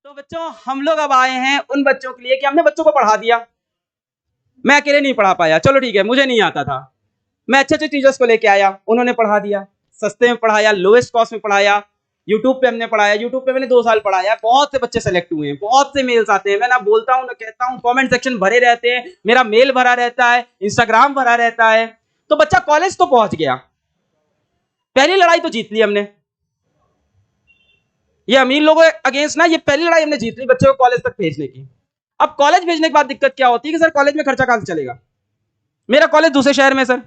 तो बच्चों हम लोग अब आए हैं उन बच्चों के लिए कि हमने बच्चों को पढ़ा दिया। मैं अकेले नहीं पढ़ा पाया, चलो ठीक है, मुझे नहीं आता था। मैं अच्छे अच्छे टीचर्स को लेके आया, उन्होंने पढ़ा दिया, सस्ते में पढ़ाया, लोएस्ट कॉस्ट में पढ़ाया। यूट्यूब पे हमने पढ़ाया, यूट्यूब पे मैंने 2 साल पढ़ाया। बहुत से बच्चे सेलेक्ट हुए हैं, बहुत से मेल्स आते हैं, मैं ना बोलता हूँ ना कहता हूँ, कमेंट सेक्शन भरे रहते हैं, मेरा मेल भरा रहता है, इंस्टाग्राम भरा रहता है। तो बच्चा कॉलेज तो पहुंच गया, पहली लड़ाई तो जीत ली हमने। ये अमीर लोगों अगेंस्ट ना, ये पहली लड़ाई हमने जीत ली बच्चे को कॉलेज तक भेजने की। अब कॉलेज भेजने के बाद दिक्कत क्या होती है कि सर कॉलेज में खर्चा कहां से चलेगा। मेरा कॉलेज दूसरे शहर में सर।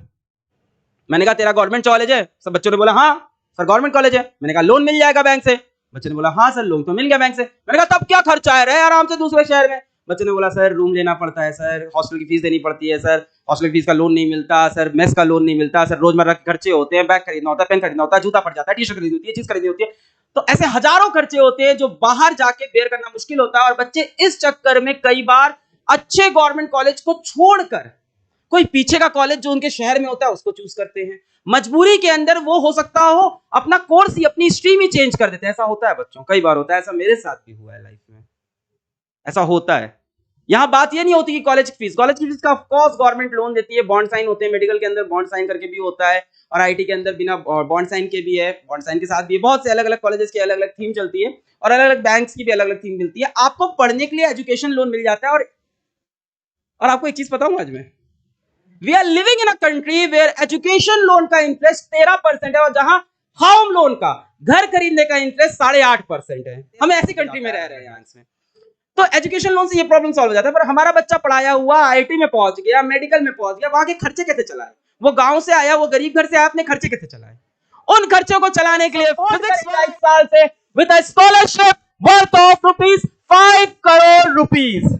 मैंने कहा तेरा गवर्नमेंट कॉलेज है? सब बच्चों ने बोला हाँ सर गवर्नमेंट कॉलेज है। मैंने कहा लोन मिल जाएगा बैंक से? बच्चे ने बोला हाँ सर लोन तो मिल गया बैंक से। मैंने कहा तब क्या खर्चा है, रहे आराम से दूसरे शहर में। बच्चे ने बोला सर रूम लेना पड़ता है सर, हॉस्टल की फीस देनी पड़ती है सर, हॉस्टल की फीस का लोन नहीं मिलता सर, मेस का लोन नहीं मिलता सर, रोजमर्रा के खर्चे होते हैं, बैग खरीदना होता है, पेन खरीदना होता है, जूता पड़ जाता है, टी शर्ट खरीदनी होती है, चीज खरीदनी होती है। तो ऐसे हजारों खर्चे होते हैं जो बाहर जाके बेयर करना मुश्किल होता है। और बच्चे इस चक्कर में कई बार अच्छे गवर्नमेंट कॉलेज को छोड़कर कोई पीछे का कॉलेज जो उनके शहर में होता है उसको चूज करते हैं। मजबूरी के अंदर वो हो सकता हो अपना कोर्स ही, अपनी स्ट्रीम ही चेंज कर देते हैं। ऐसा होता है बच्चों, कई बार होता है, ऐसा मेरे साथ भी हुआ है लाइफ में, ऐसा होता है। यहां बात ये नहीं होती कि कॉलेज की फीस का ऑफकोर्स गवर्नमेंट लोन देती है, बॉन्ड साइन होते हैं, मेडिकल के अंदर बॉन्ड साइन करके भी होता है, और आईटी के अंदर बिना बॉन्ड साइन के भी है, बॉन्ड साइन के साथ भी है। बहुत से अलग अलग कॉलेजेस की अलग अलग थीम चलती है, और अलग अलग बैंक्स की भी अलग अलग थीम मिलती है। आपको पढ़ने के लिए एजुकेशन लोन मिल जाता है। और आपको एक चीज पता हूं आज मैं, we are living in a country where education loan का इंटरेस्ट 13% है, और जहां होम लोन का, घर खरीदने का इंटरेस्ट 8.5% है। हम ऐसी कंट्री में रह रहे हैं यहाँ इसमें। तो एजुकेशन लोन से ये प्रॉब्लम सॉल्व हो जाता है। पर हमारा बच्चा पढ़ाया हुआ आईआईटी में पहुंच गया, मेडिकल में पहुंच गया, वहां के खर्चे कैसे चलाए? वो गांव से आया, वो गरीब घर से आया, अपने खर्चे कैसे चलाए? उन खर्चों को चलाने के लिए फिजिक्स 5 साल से with a scholarship worth of ₹5 crore.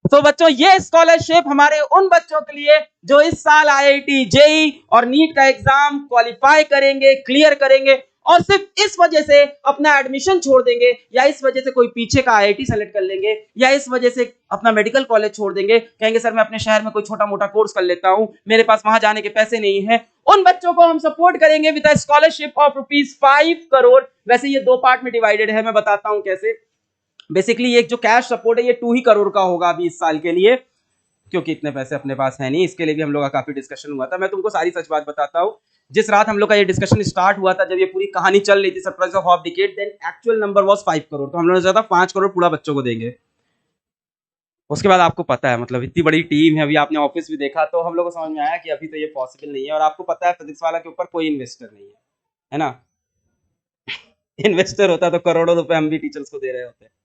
तो बच्चों ये स्कॉलरशिप हमारे उन बच्चों के लिए जो इस साल आईआईटी, जेई और नीट का एग्जाम क्वालिफाई करेंगे, क्लियर करेंगे, और सिर्फ इस वजह से अपना एडमिशन छोड़ देंगे, या इस वजह से कोई पीछे का आईआईटी सेलेक्ट कर लेंगे, या इस वजह से अपना मेडिकल कॉलेज छोड़ देंगे, कहेंगे सर मैं अपने शहर में कोई छोटा मोटा कोर्स कर लेता हूं, मेरे पास वहां जाने के पैसे नहीं है। उन बच्चों को हम सपोर्ट करेंगे with a scholarship of ₹5 crore. वैसे ये 2 पार्ट में डिवाइडेड है, मैं बताता हूं कैसे। बेसिकली ये जो कैश सपोर्ट है ये 2 ही करोड़ का होगा अभी इस साल के लिए, क्योंकि इतने पैसे अपने पास है नहीं। इसके लिए भी हम लोग का काफी डिस्कशन हुआ था। मैं तुमको सारी सच बात बताता हूँ। जिस रात हम लोग का ये डिस्कशन स्टार्ट हुआ था, जब ये पूरी कहानी चल रही थी surprise of half decade, then actual number was 5 crore. तो हम लोगों ने सोचा 5 करोड़ पूरा बच्चों को देंगे। उसके बाद आपको पता है, मतलब इतनी बड़ी टीम है, अभी आपने ऑफिस भी देखा, तो हम लोग को समझ में आया कि अभी तो ये पॉसिबल नहीं है। और आपको पता है फिजिक्स वाला के ऊपर कोई इन्वेस्टर नहीं है ना। इन्वेस्टर होता तो करोड़ों रुपए हम भी टीचर्स को दे रहे होते।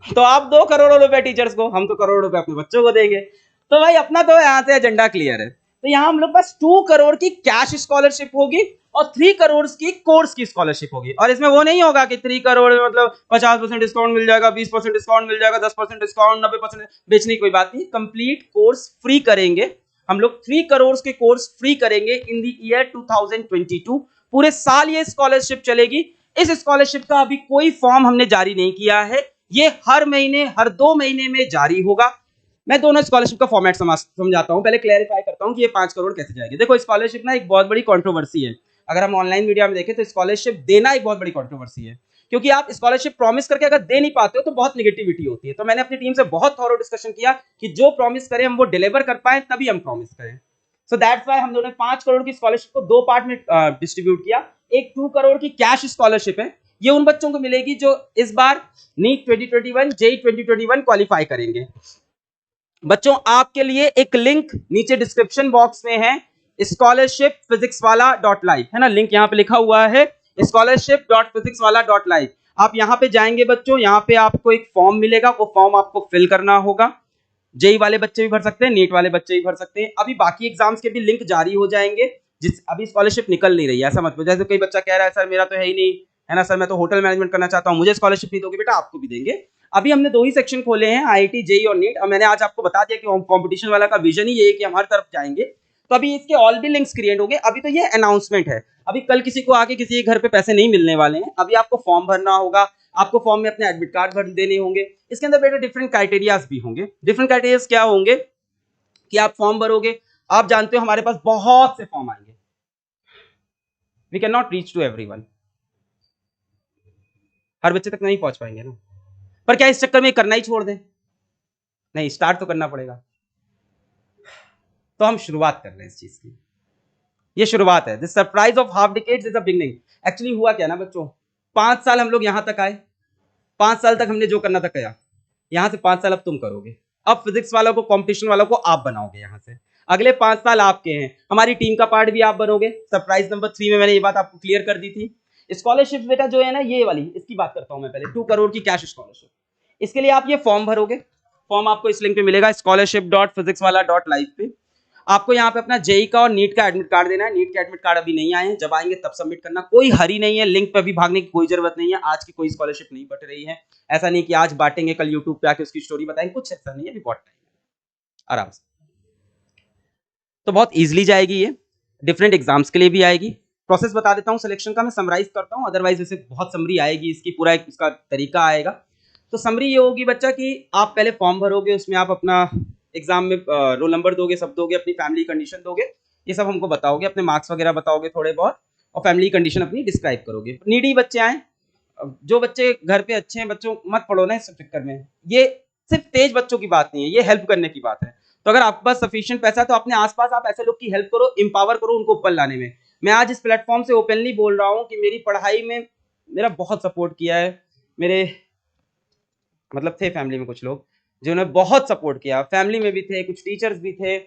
तो आप 2 करोड़ रुपए टीचर्स को, हम तो करोड़ रुपए अपने बच्चों को देंगे। तो भाई अपना तो यहाँ से एजेंडा क्लियर है। तो यहाँ हम लोग पास 2 करोड़ की कैश स्कॉलरशिप होगी और 3 करोड़ की कोर्स की स्कॉलरशिप होगी। और इसमें वो नहीं होगा कि 3 करोड़ मतलब 50% डिस्काउंट मिल जाएगा, 20% डिस्काउंट मिल जाएगा, 10% डिस्काउंट, 90% बेचने की कोई बात नहीं। कंप्लीट कोर्स फ्री करेंगे हम लोग। 3 करोड़ के कोर्स फ्री करेंगे इन द ईयर 2022। पूरे साल ये स्कॉलरशिप चलेगी। इस स्कॉलरशिप का अभी कोई फॉर्म हमने जारी नहीं किया है, ये हर महीने, हर 2 महीने में जारी होगा। मैं दोनों स्कॉलरशिप का फॉर्मेट समझाता हूं, पहले क्लैरिफाई करता हूं कि ये 5 करोड़ कैसे जाएगी। देखो स्कॉलरशिप ना एक बहुत बड़ी कंट्रोवर्सी है। अगर हम ऑनलाइन मीडिया में देखें तो स्कॉलरशिप देना एक बहुत बड़ी कंट्रोवर्सी है, क्योंकि आप स्कॉलरशिप प्रॉमिस करके अगर दे नहीं पाते हो तो बहुत नेगेटिविटी होती है। तो मैंने अपनी टीम से बहुत थॉरो डिस्कशन किया कि जो प्रॉमिस करें हम वो डिलीवर कर पाए, तभी हम प्रॉमिस करें। सो दैट्स व्हाई हम लोगों ने 5 करोड़ की स्कॉलरशिप को 2 पार्ट में डिस्ट्रीब्यूट किया। एक 2 करोड़ की कैश स्कॉलरशिप है, ये उन बच्चों को मिलेगी जो इस बार नीट 2021, जेई 2021 क्वालिफाई करेंगे। बच्चों आपके लिए एक लिंक नीचे डिस्क्रिप्शन बॉक्स में है, स्कॉलरशिप फिजिक्स वाला .live है ना, लिंक यहाँ पे लिखा हुआ है scholarship.physicswala.live। आप यहाँ पे जाएंगे बच्चों, यहाँ पे आपको एक फॉर्म मिलेगा, वो फॉर्म आपको फिल करना होगा। जेई वाले बच्चे भी भर सकते हैं, नीट वाले बच्चे भी भर सकते हैं। अभी बाकी एग्जाम्स के भी लिंक जारी हो जाएंगे। जिस अभी स्कॉलरशिप निकल नहीं रही है, ऐसा मत बोलो। जैसे कोई बच्चा कह रहा है सर मेरा तो है ही नहीं, है ना सर, मैं तो होटल मैनेजमेंट करना चाहता हूँ, मुझे स्कॉलरशिप नहीं दोगे? बेटा आपको भी देंगे। अभी हमने 2 ही सेक्शन खोले हैं, आईआईटी, जेई और नीट। और मैंने आज आपको बता दिया कि कंपटीशन वाला का विजन ही ये है कि हम हर तरफ जाएंगे। तो अभी इसके ऑल भी लिंक्स क्रिएट होंगे। अभी तो ये अनाउंसमेंट है, अभी कल किसी को आके किसी के घर पे पैसे नहीं मिलने वाले हैं। अभी आपको फॉर्म भरना होगा, आपको फॉर्म में अपने एडमिट कार्ड भर देने होंगे। इसके अंदर बेटा डिफरेंट क्राइटेरियाज भी होंगे। डिफरेंट क्राइटेरियाज क्या होंगे कि आप फॉर्म भरोगे, आप जानते हो हमारे पास बहुत से फॉर्म आएंगे, we can not reach to everyone, हर बच्चे तक नहीं पहुंच पाएंगे ना। पर क्या इस चक्कर में करना ही छोड़ दें? नहीं, स्टार्ट तो करना पड़ेगा। तो हम शुरुआत कर रहे हैं इस चीज की, ये शुरुआत है। This surprise of half decades is a beginning. Actually हुआ क्या ना बच्चों, 5 साल हम लोग यहां तक आए, 5 साल तक हमने जो करना था किया, यहां से 5 साल अब तुम करोगे। अब फिजिक्स वालों को, कंपटीशन वालों को आप बनाओगे यहां से। अगले 5 साल आपके हैं, हमारी टीम का पार्ट भी आप बनोगे। सरप्राइज नंबर 3 में मैंने ये बात आपको क्लियर कर दी थी। स्कॉलरशिप बेटा जो है ना, ये वाली, इसकी बात करता हूं मैं पहले। 2 करोड़ की कैश स्कॉलरशिप, इसके लिए आप ये फॉर्म भरोगे। फॉर्म आपको इस लिंक पे मिलेगा, scholarship.physicswala.live पे। आपको यहाँ पे अपना जेई का और नीट का एडमिट कार्ड देना है। नीट के एडमिट कार्ड अभी नहीं आए हैं, जब आएंगे तब सबमिट करना। कोई हरी नहीं है, लिंक पे अभी भागने की कोई जरूरत नहीं है। आज की कोई स्कॉलरशिप नहीं बट रही है, ऐसा नहीं कि आज बांटेंगे कल यूट्यूब पे आके उसकी स्टोरी बताएंगे, कुछ ऐसा नहीं है, अभी बहुत टाइम है, आराम से। तो बहुत इजीली जाएगी ये, डिफरेंट एग्जाम्स के लिए भी आएगी। प्रोसेस बता देता हूँ सिलेक्शन का, मैं समराइज करता हूँ, अदरवाइज वैसे बहुत समरी आएगी इसकी, पूरा एक उसका तरीका आएगा। तो समरी ये होगी बच्चा कि आप पहले फॉर्म भरोगे, उसमें आप अपना एग्जाम में रोल नंबर दोगे, सब दोगे, अपनी फैमिली कंडीशन दोगे, ये सब हमको बताओगे, अपने मार्क्स वगैरह बताओगे थोड़े बहुत, और फैमिली कंडीशन अपनी डिस्क्राइब करोगे। नीडी बच्चे आए, जो बच्चे घर पे अच्छे हैं, बच्चों मत पढ़ो ना इस चक्कर में। ये सिर्फ तेज बच्चों की बात नहीं है, ये हेल्प करने की बात है। तो अगर आपके पास सफिशिएंट पैसा है तो अपने आसपास आप ऐसे लोग की हेल्प करो, इंपावर करो उनको ऊपर लाने में। मैं आज इस प्लेटफॉर्म से ओपनली बोल रहा हूँ कि मेरी पढ़ाई में मेरा बहुत सपोर्ट किया है, मेरे मतलब थे फैमिली में कुछ लोग जिन्होंने बहुत सपोर्ट किया, फैमिली में भी थे, कुछ टीचर्स भी थे।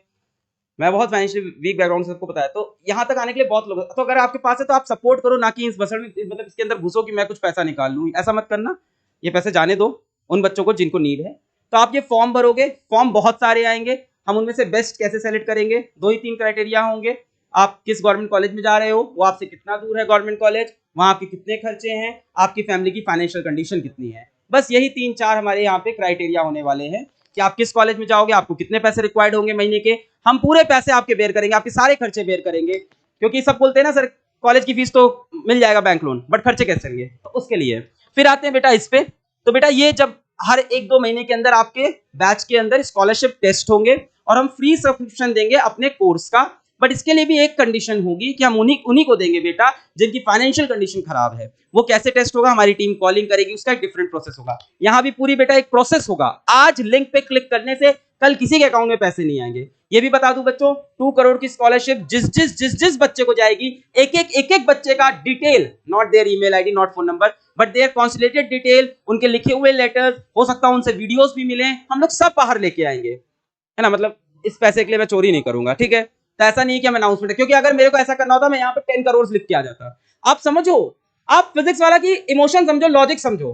मैं बहुत फाइनेंशियली वीक बैकग्राउंड से सबको बताया, तो यहाँ तक आने के लिए बहुत लोग। तो अगर आपके पास है तो आप सपोर्ट करो, ना कि इस बसड़ में, मतलब इसके अंदर घुसो कि मैं कुछ पैसा निकाल लूँ, ऐसा मत करना। ये पैसे जाने दो उन बच्चों को जिनको नीड है। तो आप ये फॉर्म भरोगे, फॉर्म बहुत सारे आएंगे, हम उनमें से बेस्ट कैसे सेलेक्ट करेंगे, 2 ही 3 क्राइटेरिया होंगे। आप किस गवर्नमेंट कॉलेज में जा रहे हो, वो आपसे कितना दूर है गवर्नमेंट कॉलेज, वहां आपके कितने खर्चे हैं, आपकी फैमिली की फाइनेंशियल कंडीशन कितनी है। बस यही 3-4 हमारे यहाँ पे क्राइटेरिया होने वाले हैं कि आप किस कॉलेज में जाओगे, आपको कितने पैसे रिक्वायर्ड होंगे महीने के। हम पूरे पैसे आपके बेयर करेंगे, आपके सारे खर्चे बेयर करेंगे, क्योंकि सब बोलते हैं ना सर कॉलेज की फीस तो मिल जाएगा बैंक लोन, बट खर्चे कैसे होंगे, तो उसके लिए। फिर आते हैं बेटा इस पे। तो बेटा ये जब हर 1-2 महीने के अंदर आपके बैच के अंदर स्कॉलरशिप टेस्ट होंगे और हम फ्री सब्सक्रिप्शन देंगे अपने कोर्स का। बट इसके लिए भी एक कंडीशन होगी कि हम उन्हीं को देंगे बेटा जिनकी फाइनेंशियल कंडीशन खराब है। वो कैसे टेस्ट होगा, हमारी टीम कॉलिंग करेगी, उसका एक डिफरेंट प्रोसेस होगा। यहाँ भी पूरी बेटा एक प्रोसेस होगा। आज लिंक पे क्लिक करने से कल किसी के अकाउंट में पैसे नहीं आएंगे। ये भी बता दूं बच्चों, 2 करोड़ की स्कॉलरशिप जिस बच्चे को जाएगी, एक बच्चे का detail, not their email ID, not phone number, but their consolidated detail, उनके लिखे हुए लेटर्स, हो सकता है उनसे वीडियोस भी मिले, हम लोग सब बाहर लेके आएंगे, है ना। मतलब इस पैसे के लिए मैं चोरी नहीं करूंगा, ठीक है। तो ऐसा नहीं है कि हम अनाउंसमेंट है, क्योंकि अगर मेरे को ऐसा करना होता मैं यहाँ पे 10 करोड़ लिख के आ जाता। आप समझो, आप फिजिक्स वाला की इमोशन समझो, लॉजिक समझो।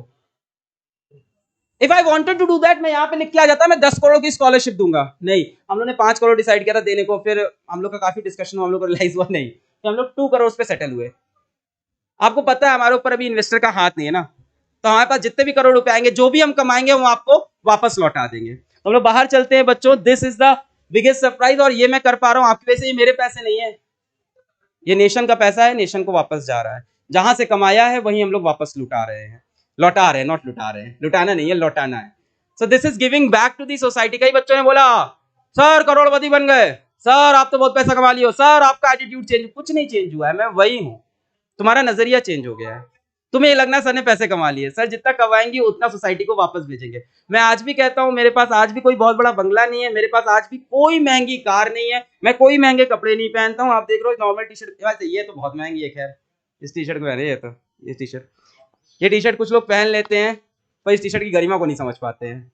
If I wanted to do that, मैं यहाँ पे लिख के आ जाता मैं 10 करोड़ की स्कॉलरशिप दूंगा। नहीं, हम लोग ने 5 करोड़ डिसाइड किया था देने को, फिर हम लोग का काफी डिस्कशन हुआ, हम लोग को रियलाइज हुआ नहीं, तो हम लोग 2 करोड़ पे सेटल हुए। आपको पता है हमारे ऊपर अभी इन्वेस्टर का हाथ नहीं है ना, तो हमारे पास जितने भी करोड़ रुपए आएंगे, जो भी हम कमाएंगे वो आपको वापस लौटा देंगे। तो हम लोग बाहर चलते हैं बच्चों, this is the biggest surprise. और ये मैं कर पा रहा हूँ आपकी वजह से, ये मेरे पैसे नहीं है, ये नेशन का पैसा है, नेशन को वापस जा रहा है। जहां से कमाया है वहीं हम लोग वापस लुटा रहे हैं, लौटा रहे हैं, नॉट लुटा रहे हैं, लुटाना नहीं है, लौटाना है। So this is giving back to the society. कई बच्चों ने बोला सर करोड़पति बन गए, सर आप तो बहुत पैसा कमा लियो, सर आपका एटीट्यूड चेंज। कुछ नहीं चेंज हुआ है, मैं वही हूँ, तुम्हारा नजरिया चेंज हो गया है। तुम्हें ये लगना सर ने पैसे कमा लिए, सर जितना कमाएंगे उतना सोसाइटी को वापस भेजेंगे। मैं आज भी कहता हूं, मेरे पास आज भी कोई बहुत बड़ा बंगला नहीं है, मेरे पास आज भी कोई महंगी कार नहीं है, मैं कोई महंगे कपड़े नहीं पहनता हूं। आप देख रहे हो नॉर्मल टी शर्ट, ये तो बहुत महंगी है, खैर इस टी शर्ट को पहने, ये टी शर्ट कुछ लोग पहन लेते हैं, पर इस टी शर्ट की गरिमा को नहीं समझ पाते हैं।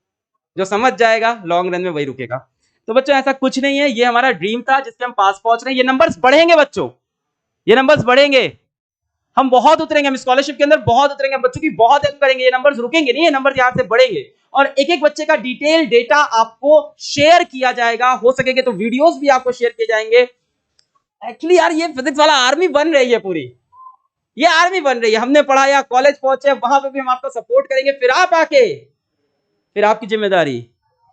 जो समझ जाएगा लॉन्ग रन में वही रुकेगा। तो बच्चों ऐसा कुछ नहीं है, ये हमारा ड्रीम था जिसके हम पास पहुंच रहे हैं। ये नंबर्स बढ़ेंगे बच्चों, ये नंबर्स बढ़ेंगे, हम बहुत उतरेंगे, हम स्कॉलरशिप के अंदर बहुत उतरेंगे, बच्चों की बहुत हेल्प करेंगे। ये नंबर्स रुकेंगे नहीं, ये नंबर्स यहां से बढ़ेंगे और एक बच्चे का डिटेल डेटा आपको शेयर किया जाएगा। हो सकेगा तो वीडियोस भी आपको शेयर किए जाएंगे। एक्चुअली यार ये फिजिक्स वाला आर्मी बन रही है, पूरी ये आर्मी बन रही है। हमने पढ़ाया, कॉलेज पहुंचे, वहां पे भी हम आपको सपोर्ट करेंगे। फिर आपकी जिम्मेदारी,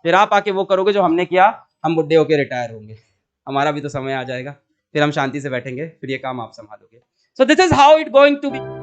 फिर आप आके वो करोगे जो हमने किया। हम बुढ़े होके रिटायर होंगे, हमारा भी तो समय आ जाएगा, फिर हम शांति से बैठेंगे, फिर ये काम आप संभालोगे। So this is how it going to be.